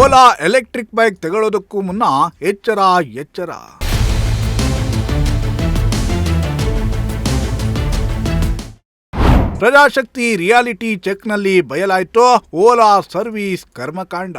Ola electric bike ತಗೊಳ್ಳೋದಕ್ಕೂ ಮುನ್ನ ಎಚ್ಚರ. ಪ್ರಜಾಶಕ್ತಿ reality ಚೆಕ್ನಲ್ಲಿ ಬಯಲಾಯಿತು ಓಲಾ ಸರ್ವಿಸ್ ಕರ್ಮಕಾಂಡ.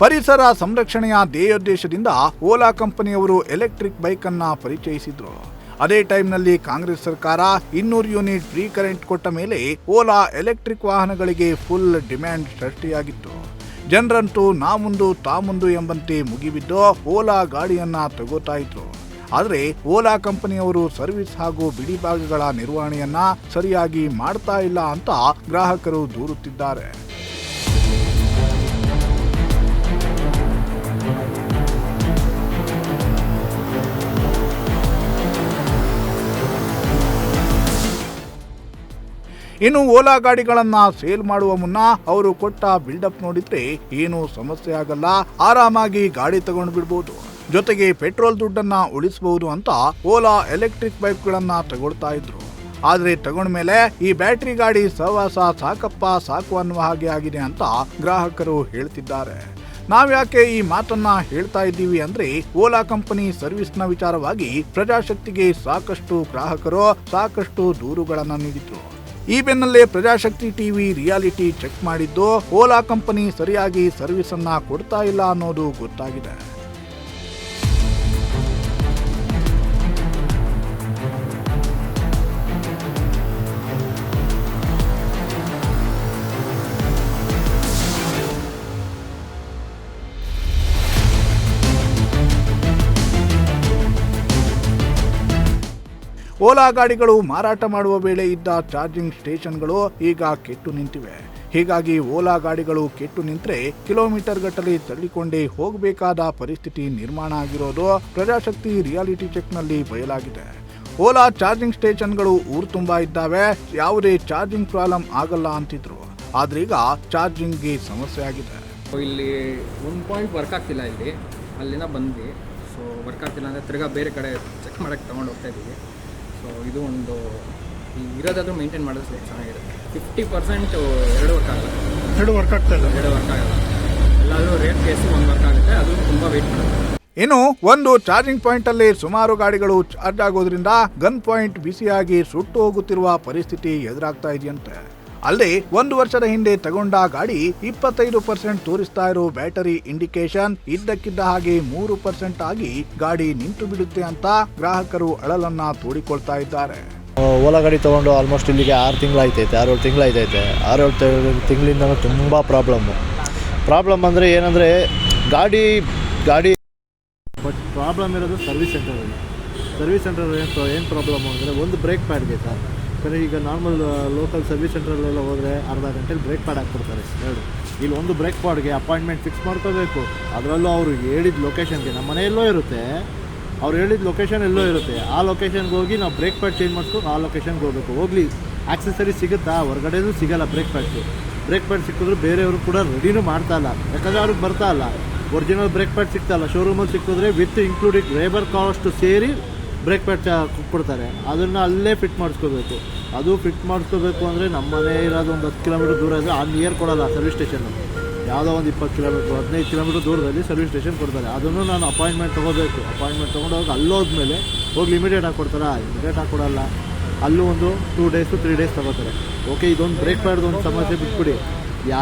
ಪರಿಸರ ಸಂರಕ್ಷಣೆಯ ಧ್ಯೇಯೋದ್ದೇಶದಿಂದ ಓಲಾ ಕಂಪನಿಯವರು ಎಲೆಕ್ಟ್ರಿಕ್ ಬೈಕ್ ಅನ್ನ ಪರಿಚಯಿಸಿದ್ರು. ಅದೇ ಟೈಮ್ನಲ್ಲಿ ಕಾಂಗ್ರೆಸ್ ಸರ್ಕಾರ 200 ಯೂನಿಟ್ ಫ್ರೀ ಕರೆಂಟ್ ಕೊಟ್ಟ ಮೇಲೆ ಓಲಾ ಎಲೆಕ್ಟ್ರಿಕ್ ವಾಹನಗಳಿಗೆ ಫುಲ್ ಡಿಮ್ಯಾಂಡ್ ಸೃಷ್ಟಿಯಾಗಿತ್ತು. ಜನರಂತೂ ನಾ ಮುಂದು ತಾ ಮುಂದು ಎಂಬಂತೆ ಮುಗಿಬಿದ್ದು ಓಲಾ ಗಾಡಿಯನ್ನ ತಗೋತಾ ಇದ್ರು. ಆದರೆ ಓಲಾ ಕಂಪನಿಯವರು ಸರ್ವಿಸ್ ಹಾಗೂ ಬಿಡಿ ಭಾಗಗಳ ನಿರ್ವಹಣೆಯನ್ನ ಸರಿಯಾಗಿ ಮಾಡ್ತಾ ಇಲ್ಲ ಅಂತ ಗ್ರಾಹಕರು ದೂರುತ್ತಿದ್ದಾರೆ. ಇನ್ನು ಓಲಾ ಗಾಡಿಗಳನ್ನ ಸೇಲ್ ಮಾಡುವ ಮುನ್ನ ಅವರು ಕೊಟ್ಟ ಬಿಲ್ಡಪ್ ನೋಡಿದ್ರೆ ಏನು ಸಮಸ್ಯೆ ಆಗಲ್ಲ, ಆರಾಮಾಗಿ ಗಾಡಿ ತಗೊಂಡು ಬಿಡ್ಬೋದು, ಜೊತೆಗೆ ಪೆಟ್ರೋಲ್ ದುಡ್ಡನ್ನ ಉಳಿಸಬಹುದು ಅಂತ ಓಲಾ ಎಲೆಕ್ಟ್ರಿಕ್ ಬೈಕ್ಗಳನ್ನ ತಗೊಳ್ತಾ ಇದ್ರು. ಆದ್ರೆ ತಗೊಂಡ ಮೇಲೆ ಈ ಬ್ಯಾಟರಿ ಗಾಡಿ ಸಹವಾಸ ಸಾಕು ಅನ್ನುವ ಹಾಗೆ ಆಗಿದೆ ಅಂತ ಗ್ರಾಹಕರು ಹೇಳ್ತಿದ್ದಾರೆ. ನಾವ್ಯಾಕೆ ಈ ಮಾತನ್ನ ಹೇಳ್ತಾ ಇದ್ದೀವಿ ಅಂದ್ರೆ ಓಲಾ ಕಂಪನಿ ಸರ್ವಿಸ್ನ ವಿಚಾರವಾಗಿ ಪ್ರಜಾಶಕ್ತಿಗೆ ಸಾಕಷ್ಟು ಗ್ರಾಹಕರು ಸಾಕಷ್ಟು ದೂರುಗಳನ್ನ ನೀಡಿದ್ರು. ಈ ಬೆನ್ನಲ್ಲೇ ಪ್ರಜಾಶಕ್ತಿ ಟಿವಿ ರಿಯಾಲಿಟಿ ಚೆಕ್ ಮಾಡಿದ್ದು ಓಲಾ ಕಂಪನಿ ಸರಿಯಾಗಿ ಸರ್ವಿಸ್ ಅನ್ನ ಕೊಡ್ತಾ ಇಲ್ಲ ಅನ್ನೋದು ಗೊತ್ತಾಗಿದೆ. ಓಲಾ ಗಾಡಿಗಳು ಮಾರಾಟ ಮಾಡುವ ವೇಳೆ ಇದ್ದ ಚಾರ್ಜಿಂಗ್ ಸ್ಟೇಷನ್ಗಳು ಈಗ ಕೆಟ್ಟು ನಿಂತಿವೆ. ಹೀಗಾಗಿ ಓಲಾ ಗಾಡಿಗಳು ಕೆಟ್ಟು ನಿಂತರೆ ಕಿಲೋಮೀಟರ್ ಗಟ್ಟಲೆ ತಳ್ಳಿಕೊಂಡೇ ಹೋಗಬೇಕಾದ ಪರಿಸ್ಥಿತಿ ನಿರ್ಮಾಣ ಆಗಿರೋದು ಪ್ರಜಾಶಕ್ತಿ ರಿಯಾಲಿಟಿ ಚೆಕ್ನಲ್ಲಿ ಬಯಲಾಗಿದೆ. ಓಲಾ ಚಾರ್ಜಿಂಗ್ ಸ್ಟೇಷನ್ಗಳು ಊರು ತುಂಬಾ ಇದ್ದಾವೆ, ಯಾವುದೇ ಚಾರ್ಜಿಂಗ್ ಪ್ರಾಬ್ಲಮ್ ಆಗಲ್ಲ ಅಂತಿದ್ರು. ಆದ್ರೀಗ ಚಾರ್ಜಿಂಗ್ಗೆ ಸಮಸ್ಯೆ ಆಗಿದೆ. ಇಲ್ಲಿ ಒಂದು ಪಾಯಿಂಟ್ ವರ್ಕ್ ಆಗ್ತಿಲ್ಲ, ಅಲ್ಲಿಂದ ಬಂದ್ವಿ. ಸೊ ವರ್ಕ್ ಆಗ್ತಿಲ್ಲ ಅಂದರೆ ತಿರ್ಗಾ ಬೇರೆ ಕಡೆ ಚೆಕ್ ಮಾಡೋಕ್ಕೆ ತೊಗೊಂಡು ಹೋಗ್ತಾ ಇದ್ದೀವಿ. ಸೊ ಇದು ಒಂದು ಇರೋದಾದ್ರೂ ಮೇಂಟೈನ್ ಮಾಡಿದ್ರೆ ಚೆನ್ನಾಗಿರುತ್ತೆ. 50% ಎರಡು ವರ್ಕ್ ಆಗಲ್ಲ. ಎಲ್ಲಾದರೂ ರೇಟ್ ಕೇಸು ಒಂದು ವರ್ಕ್ ಆಗುತ್ತೆ, ಅದು ತುಂಬ ವೆಯ್ಟ್ ಮಾಡುತ್ತೆ. ಇನ್ನು ಒಂದು ಚಾರ್ಜಿಂಗ್ ಪಾಯಿಂಟ್ ಅಲ್ಲಿ ಸುಮಾರು ಗಾಡಿಗಳು ಚಾರ್ಜ್ ಆಗೋದ್ರಿಂದ ಗನ್ ಪಾಯಿಂಟ್ ಬಿಸಿಯಾಗಿ ಸುಟ್ಟು ಹೋಗುತ್ತಿರುವ ಪರಿಸ್ಥಿತಿ ಎದುರಾಗ್ತಾ ಇದೆಯಂತೆ. ಅಲ್ಲದೆ 1 ವರ್ಷದ ಹಿಂದೆ ತಗೊಂಡ ಗಾಡಿ 25% ತೋರಿಸ್ತಾ ಇರೋ ಬ್ಯಾಟರಿ ಇಂಡಿಕೇಶನ್ ಇದ್ದಕ್ಕಿದ್ದ ಹಾಗೆ 3% ಆಗಿ ಗಾಡಿ ನಿಂತು ಬಿಡುತ್ತೆ ಅಂತ ಗ್ರಾಹಕರು ಅಳಲನ್ನ ತೋಡಿಕೊಳ್ತಾ ಇದ್ದಾರೆ. ಓಲಾ ಗಾಡಿ ತೊಗೊಂಡು ಆಲ್ಮೋಸ್ಟ್ ಇಲ್ಲಿಗೆ 6 ತಿಂಗಳಾಯ್ತೈತೆ. 6 ತಿಂಗಳಿಂದ ತುಂಬ ಪ್ರಾಬ್ಲಮ್ ಅಂದರೆ ಏನಂದರೆ ಗಾಡಿ ಬಟ್ ಪ್ರಾಬ್ಲಮ್ ಇರೋದು ಸರ್ವಿಸ್ ಸೆಂಟರ್ ಏನು ಪ್ರಾಬ್ಲಮ್ ಅಂದರೆ ಒಂದು ಬ್ರೇಕ್ ಪ್ಯಾಡ್ಗೆ ಸರ್. ಯಾಕಂದರೆ ಈಗ ನಾರ್ಮಲ್ ಲೋಕಲ್ ಸರ್ವಿಸ್ ಸೆಂಟ್ರಲ್ಲೆಲ್ಲ ಹೋದರೆ ಅರ್ಧ ಗಂಟೆಲಿ ಬ್ರೇಕ್ ಪ್ಯಾಡ್ ಹಾಕ್ಬಿಡ್ತಾರೆ. ಇಲ್ಲಿ ಒಂದು ಬ್ರೇಕ್ ಪ್ಯಾಡ್ಗೆ ಅಪಾಯಿಂಟ್ಮೆಂಟ್ ಫಿಕ್ಸ್ ಮಾಡ್ಕೋಬೇಕು. ಅದರಲ್ಲೂ ಅವರು ಹೇಳಿದ ಲೊಕೇಶನ್ಗೆ, ನಮ್ಮ ಮನೆಯಲ್ಲೋ ಇರುತ್ತೆ, ಅವ್ರು ಹೇಳಿದ ಲೊಕೇಶನ್ ಎಲ್ಲೋ ಇರುತ್ತೆ, ಆ ಲೊಕೇಶನ್ಗೆ ಹೋಗಿ ನಾವು ಬ್ರೇಕ್ ಪ್ಯಾಡ್ ಚೇಂಜ್ ಮಾಡ್ಕೊಂಡು ಆ ಲೊಕೇಶನ್ಗೆ ಹೋಗಬೇಕು. ಹೋಗಲಿ ಆಕ್ಸೆಸರಿ ಸಿಗುತ್ತಾ? ಹೊರಗಡೆನೂ ಸಿಗೋಲ್ಲ ಬ್ರೇಕ್ ಪ್ಯಾಡ್ ಸಿಕ್ಕಿದ್ರು ಬೇರೆಯವರು ಕೂಡ ರೆಡಿನೂ ಮಾಡ್ತಾ ಇಲ್ಲ, ಯಾಕಂದರೆ ಅವ್ರಿಗೆ ಬರ್ತಾ ಇಲ್ಲ. ಒರಿಜಿನಲ್ ಬ್ರೇಕ್ ಪ್ಯಾಡ್ ಸಿಗ್ತಾಯಿಲ್ಲ, ಶೋರೂಮಲ್ಲಿ ಸಿಕ್ಕಿದ್ರೆ ವಿತ್ ಇನ್ಕ್ಲೂಡಿಂಗ್ ಲೇಬರ್ ಕಾಸ್ಟ್ ಸೇರಿ ಬ್ರೇಕ್ ಪ್ಯಾಡ್ ಕೊಡ್ತಾರೆ. ಅದನ್ನು ಅಲ್ಲೇ ಫಿಟ್ ಮಾಡಿಸ್ಕೋಬೇಕು. ಅದು ಫಿಟ್ ಮಾಡಿಸ್ಕೋಬೇಕು ಅಂದರೆ ನಮ್ಮ ಮನೆ ಇರೋದು ಒಂದು 10 ಕಿಲೋಮೀಟರ್ ದೂರ ಇದ್ದರೆ ಆ ನಿಯರ್ ಕೊಡೋಲ್ಲ ಸರ್ವಿಸ್ ಸ್ಟೇಷನ್ನು. ಯಾವುದೋ ಒಂದು 20 ಕಿಲೋಮೀಟ್ರ್ 15 ಕಿಲೋಮೀಟರ್ ದೂರದಲ್ಲಿ ಸರ್ವಿಸ್ ಸ್ಟೇಷನ್ ಕೊಡ್ತಾರೆ. ಅದನ್ನು ನಾನು ಅಪಾಯಿಂಟ್ಮೆಂಟ್ ತೊಗೋಬೇಕು. ಅಪಾಯಿಂಟ್ಮೆಂಟ್ ತೊಗೊಂಡೋಗಿ ಅಲ್ಲೋದ್ಮೇಲೆ ಹೋಗಿ ಇಮಿಡಿಯೇಟ್ ಹಾಕ್ಕೊಡಲ್ಲ. ಅಲ್ಲೂ ಒಂದು 2 ಡೇಸು 3 ಡೇಸ್ ತೊಗೋತಾರೆ. ಓಕೆ, ಇದೊಂದು ಬ್ರೇಕ್ ಪ್ಯಾಡ್ದು ಒಂದು ಸಮಸ್ಯೆ ಬಿಟ್ಬಿಡಿ,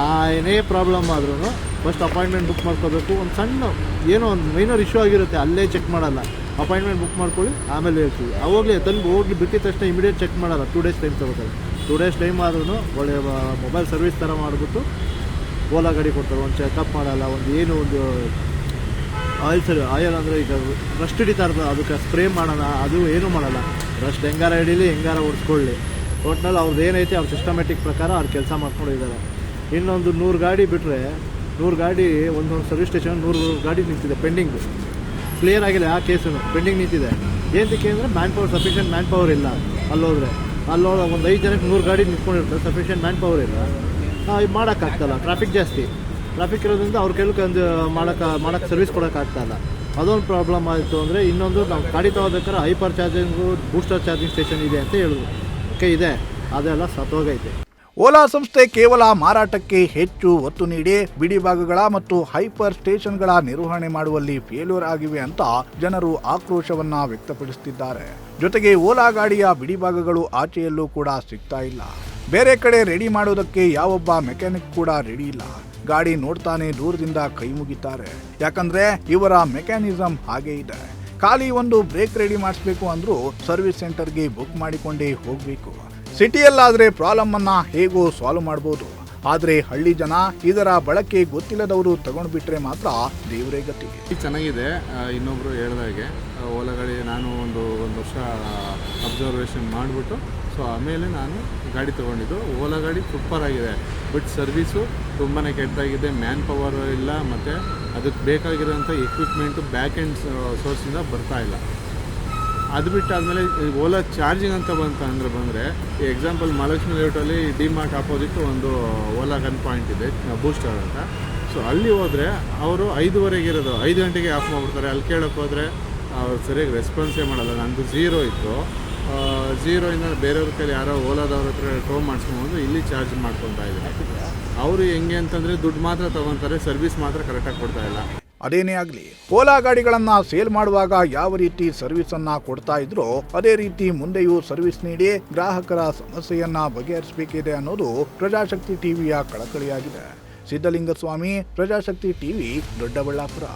ಏನೇ ಪ್ರಾಬ್ಲಮ್ ಆದ್ರೂ ಫಸ್ಟ್ ಅಪಾಯಿಂಟ್ಮೆಂಟ್ ಬುಕ್ ಮಾಡ್ಕೋಬೇಕು. ಒಂದು ಸಣ್ಣ ಏನೋ ಒಂದು ಮೈನರ್ ಇಶ್ಯೂ ಆಗಿರುತ್ತೆ, ಅಲ್ಲೇ ಚೆಕ್ ಮಾಡಲ್ಲ. ಅಪಾಯಿಂಟ್ಮೆಂಟ್ ಬುಕ್ ಮಾಡ್ಕೊಳ್ಳಿ, ಆಮೇಲೆ ಹೇಳ್ತೀವಿ. ಹೋಗಲಿ ಬಿಟ್ಟಿದ ತಕ್ಷಣ ಇಮಿಡಿಯೇಟ್ ಚೆಕ್ ಮಾಡಲ್ಲ. 2 ಡೇಸ್ ಟೈಮ್ ತೊಗೋತಾರೆ. 2 ಡೇಸ್ ಟೈಮ್ ಆದ್ರೂ ಒಳ್ಳೆಯ ಮೊಬೈಲ್ ಸರ್ವಿಸ್ ಥರ ಮಾಡಿಬಿಟ್ಟು ಓಲಾ ಗಾಡಿ ಕೊಡ್ತಾರೆ. ಒಂದು ಚೆಕಪ್ ಮಾಡಲ್ಲ, ಒಂದು ಆಯಿಲ್ ಅಂದರೆ ಈಗ ರಸ್ಟ್ ಹಿಡಿತಾ ಇರ್ತದೆ, ಅದಕ್ಕೆ ಸ್ಪ್ರೇ ಮಾಡೋಣ, ಅದು ಏನೂ ಮಾಡಲ್ಲ. ರಸ್ಟ್ ಹೆಂಗಾರ ಹಿಡೀಲಿ, ಹೆಂಗಾರ ಓಡಿಸ್ಕೊಳ್ಳಿ. ಒಟ್ನಲ್ಲಿ ಅವ್ರದ್ದು ಏನೈತೆ ಅವ್ರ ಸಿಸ್ಟಮೆಟಿಕ್ ಪ್ರಕಾರ ಅವ್ರು ಕೆಲಸ ಮಾಡ್ಕೊಂಡಿದ್ದಾರೆ. ಇನ್ನೊಂದು 100 ಗಾಡಿ ಬಿಟ್ಟರೆ 100 ಗಾಡಿ ಒಂದೊಂದು ಸರ್ವಿಸ್ ಸ್ಟೇಷನ್ 100 ಗಾಡಿ ನಿಂತಿದೆ ಪೆಂಡಿಂಗ್. ಕ್ಲಿಯರ್ ಆಗಿಲ್ಲ ಆ ಕೇಸನ್ನು, ಪೆಂಡಿಂಗ್ ನಿಂತಿದೆ. ಏನಕ್ಕೆ ಅಂದರೆ ಸಫಿಷಿಯೆಂಟ್ ಮ್ಯಾನ್ ಪವರ್ ಇಲ್ಲ. ಅಲ್ಲೋದ್ರೆ ಒಂದು 5 ಜನಕ್ಕೆ 100 ಗಾಡಿ ನಿಂತ್ಕೊಂಡಿರ್ತಾರೆ, ಸಫಿಷಿಯೆಂಟ್ ಮ್ಯಾನ್ ಪವರ್ ಇಲ್ಲ. ಮಾಡೋಕ್ಕಾಗ್ತಲ್ಲ, ಟ್ರಾಫಿಕ್ ಜಾಸ್ತಿ. ಟ್ರಾಫಿಕ್ ಇರೋದ್ರಿಂದ ಅವ್ರ ಕೆಲವು ಮಾಡೋಕ್ಕೆ ಸರ್ವಿಸ್ ಕೊಡೋಕ್ಕಾಗ್ತಾಯಿಲ್ಲ. ಅದೊಂದು ಪ್ರಾಬ್ಲಮ್ ಆಯಿತು ಅಂದರೆ ಇನ್ನೊಂದು ನಾವು ಗಾಡಿ ತೊಗೋಬೇಕಾದ್ರೆ hyper charging booster charging station ಇದೆ ಅಂತ ಹೇಳಿದ್ರು. ಓಕೆ ಇದೆ, ಅದೆಲ್ಲ ಸತ್ತೋಗೈತೆ. ಓಲಾ ಸಂಸ್ಥೆ ಕೇವಲ ಮಾರಾಟಕ್ಕೆ ಹೆಚ್ಚು ಒತ್ತು ನೀಡಿ ಬಿಡಿ ಭಾಗಗಳ ಮತ್ತು ಹೈಪರ್ ಸ್ಟೇಷನ್ಗಳ ನಿರ್ವಹಣೆ ಮಾಡುವಲ್ಲಿ ಫೇಲ್ಯೂರ್ ಆಗಿವೆ ಅಂತ ಜನರು ಆಕ್ರೋಶವನ್ನ ವ್ಯಕ್ತಪಡಿಸುತ್ತಿದ್ದಾರೆ. ಜೊತೆಗೆ ಓಲಾ ಗಾಡಿಯ ಬಿಡಿ ಭಾಗಗಳು ಆಚೆಯಲ್ಲೂ ಕೂಡ ಸಿಗ್ತಾ ಇಲ್ಲ. ಬೇರೆ ಕಡೆ ರೆಡಿ ಮಾಡೋದಕ್ಕೆ ಯಾವೊಬ್ಬ ಮೆಕ್ಯಾನಿಕ್ ಕೂಡ ರೆಡಿ ಇಲ್ಲ. ಗಾಡಿ ನೋಡ್ತಾನೆ ದೂರದಿಂದ ಕೈ ಮುಗಿತಾರೆ. ಯಾಕಂದ್ರೆ ಇವರ ಮೆಕ್ಯಾನಿಸಮ್ ಹಾಗೆ ಇದೆ. ಖಾಲಿ ಒಂದು ಬ್ರೇಕ್ ರೆಡಿ ಮಾಡಿಸ್ಬೇಕು ಅಂದ್ರೂ ಸರ್ವಿಸ್ ಸೆಂಟರ್ಗೆ ಬುಕ್ ಮಾಡಿಕೊಂಡೇ ಹೋಗ್ಬೇಕು. ಸಿಟಿಯಲ್ಲಾದ್ರೆ ಪ್ರಾಬ್ಲಮ್ ಅನ್ನ ಹೇಗೋ ಸಾಲ್ವ್ ಮಾಡ್ಬೋದು. ಆದ್ರೆ ಹಳ್ಳಿ ಜನ ಇದರ ಬಳಕೆ ಗೊತ್ತಿಲ್ಲದವರು ತಗೊಂಡ್ಬಿಟ್ರೆ ಮಾತ್ರ ದೇವರೇ ಗತಿ. ಚೆನ್ನಾಗಿದೆ. ಇನ್ನೊಬ್ರು ಹೇಳ್ದಾಗೆ ಓಲಾ ಗಾಡಿ ನಾನು ಒಂದು ವರ್ಷ ಅಬ್ಸರ್ವೇಷನ್ ಮಾಡಿಬಿಟ್ಟು ಸೊ ಆಮೇಲೆ ನಾನು ಗಾಡಿ ತೊಗೊಂಡಿದ್ದು. ಓಲಾ ಗಾಡಿ ಸೂಪರ್ ಆಗಿದೆ, ಬಟ್ ಸರ್ವಿಸು ತುಂಬಾ ಕೆಟ್ಟದಾಗಿದೆ. ಮ್ಯಾನ್ ಪವರ್ ಇಲ್ಲ, ಮತ್ತು ಅದಕ್ಕೆ ಬೇಕಾಗಿರೋಂಥ ಎಕ್ವಿಪ್ಮೆಂಟು ಬ್ಯಾಕ್ ಎಂಡ್ ಸೋರ್ಸಿಂದ ಬರ್ತಾ ಇಲ್ಲ. ಅದು ಬಿಟ್ಟು ಆದಮೇಲೆ ಓಲಾ ಚಾರ್ಜಿಂಗ್ ಅಂತ ಬಂದರೆ ಎಕ್ಸಾಂಪಲ್ ಮಹಾಲಕ್ಷ್ಮಿ ಲೇಔಟಲ್ಲಿ ಡಿಮಾರ್ಟ್ ಆಪೋಸಿಟ್ ಒಂದು ಓಲಾ ಗನ್ ಪಾಯಿಂಟ್ ಇದೆ, ಬೂಸ್ಟರ್ ಅಂತ. ಸೊ ಅಲ್ಲಿ ಹೋದರೆ ಅವರು 5:15 ಇರೋದು 5 ಗಂಟೆಗೆ ಆಫ್ ಮಾಡಿಬಿಡ್ತಾರೆ. ಅಲ್ಲಿ ಕೇಳೋಕ್ಕೆ ಹೋದರೆ ಅವ್ರು ಸರಿಯಾಗಿ ರೆಸ್ಪಾನ್ಸೇ ಮಾಡಲ್ಲ. ನಂದು 0 ಇತ್ತು, 0ಇಂದ ಬೇರೆಯವ್ರ ಕೈಲಿ ಯಾರೋ ಓಲಾದವ್ರ ಹತ್ರ ಟೋ ಮಾಡಿಸ್ಕೊಂಡು ಇಲ್ಲಿ ಚಾರ್ಜ್ ಮಾಡ್ಕೊತಾ ಇದ್ದಾರೆ. ಅವರು ಹೆಂಗೆ ಅಂತಂದರೆ ದುಡ್ಡು ಮಾತ್ರ ತೊಗೊತಾರೆ, ಸರ್ವಿಸ್ ಮಾತ್ರ ಕರೆಕ್ಟಾಗಿ ಕೊಡ್ತಾ ಇಲ್ಲ. ಅದೇನೇ ಆಗಲಿ, ಓಲಾ ಗಾಡಿಗಳನ್ನ ಸೇಲ್ ಮಾಡುವಾಗ ಯಾವ ರೀತಿ ಸರ್ವಿಸ್ ಅನ್ನ ಕೊಡ್ತಾ ಇದ್ರೋ ಅದೇ ರೀತಿ ಮುಂದೆಯೂ ಸರ್ವಿಸ್ ನೀಡಿ ಗ್ರಾಹಕರ ಸಮಸ್ಯೆಯನ್ನ ಬಗೆಹರಿಸಬೇಕಿದೆ ಅನ್ನೋದು ಪ್ರಜಾಶಕ್ತಿ ಟಿವಿಯ ಕಳಕಳಿಯಾಗಿದೆ. ಸಿದ್ದಲಿಂಗಸ್ವಾಮಿ, ಪ್ರಜಾಶಕ್ತಿ ಟಿವಿ, ದೊಡ್ಡಬಳ್ಳಾಪುರ.